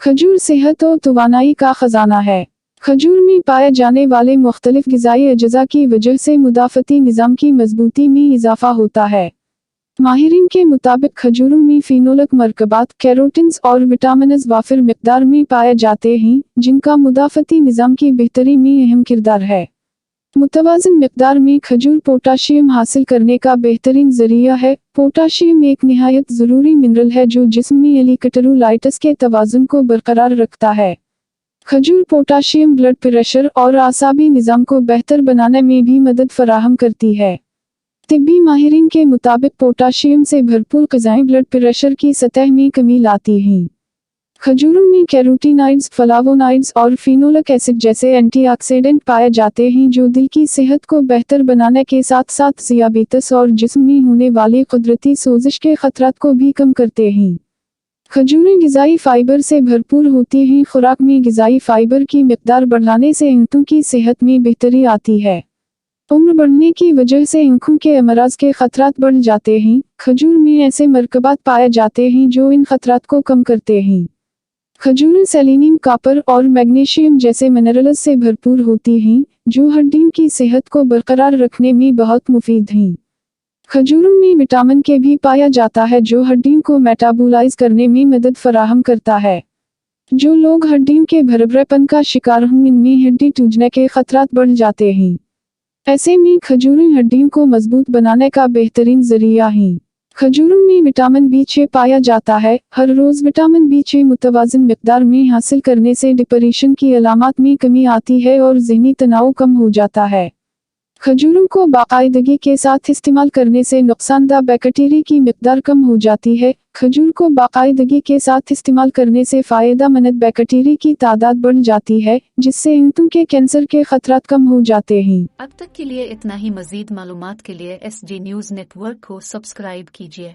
खजूर सेहत और तवानाई का खजाना है। खजूर में पाए जाने वाले मुख्तलिफ ग़िज़ाई अज्जा की वजह से मुदाफ़ती निज़ाम की मजबूती में इजाफ़ा होता है। माहिरीन के मुताबिक खजूरों में फिनोलिक मरकबात, कैरोटीन्स और विटामिन्स वाफिर मिक़दार में पाए जाते हैं, जिनका मुदाफ़ती निज़ाम की बेहतरी में अहम किरदार है। मुतवाज़िन मिक़दार में खजूर पोटाशियम हासिल करने का बेहतरीन ज़रिया है। पोटाशियम एक निहायत ज़रूरी मिनरल है जो जिस्म में इलेक्ट्रोलाइट्स के तवाज़ुन को बरकरार रखता है। खजूर पोटाशियम ब्लड प्रेशर और आसाबी निज़ाम को बेहतर बनाने में भी मदद फराहम करती है। तिब्बी माहिरीन के मुताबिक पोटाशियम से भरपूर ग़िज़ाएँ ब्लड प्रेशर की सतह में कमी लाती हैं। खजूरों में कैरोटीनॉइड्स, फ्लावोनॉइड्स और फिनोलिक एसिड जैसे एंटीऑक्सीडेंट पाए जाते हैं जो दिल की सेहत को बेहतर बनाने के साथ साथ ज़ियाबीतस और जिस्म में होने वाली कुदरती सोजिश के खतरात को भी कम करते हैं। खजूरें ग़िज़ाई फ़ाइबर से भरपूर होती हैं। खुराक में ग़िज़ाई फ़ाइबर की मिक़दार बढ़ाने से आंतों की सेहत में बेहतरी आती है। उम्र बढ़ने की वजह से आँखों के अमराज के खतरात बढ़ जाते हैं। खजूर में ऐसे मरकबात पाए जाते हैं जो इन खतरात को कम करते हैं। खजूरें सेलेनियम, कॉपर और मैग्नीशियम जैसे मिनरल्स से भरपूर होती हैं, जो हड्डियों की सेहत को बरकरार रखने में बहुत मुफीद हैं। खजूरों में विटामिन के भी पाया जाता है जो हड्डियों को मेटाबोलाइज करने में मदद फराहम करता है। जो लोग हड्डियों के भरभरेपन का शिकार हों, इनमें हड्डी टूटने के खतरात बढ़ जाते हैं। ऐसे में खजूरें हड्डियों को मजबूत बनाने का बेहतरीन ज़रिया हैं। खजूरों में विटामिन B6 पाया जाता है। हर रोज़ विटामिन B6 मुतवाज़िन मिक़दार में हासिल करने से डिप्रेशन की अलामात में कमी आती है और ज़हनी तनाव कम हो जाता है। खजूरों को बाकायदगी के साथ इस्तेमाल करने से नुकसानदा बैक्टीरिया की मिक़दार कम हो जाती है। खजूर को बाकायदगी के साथ इस्तेमाल करने से फ़ायदेमंद बैक्टीरिया की तादाद बढ़ जाती है, जिससे आंतों के कैंसर के खतरात कम हो जाते हैं। अब तक के लिए इतना ही। मज़ीद मालूमात के लिए SG न्यूज़ नेटवर्क को सब्सक्राइब कीजिए।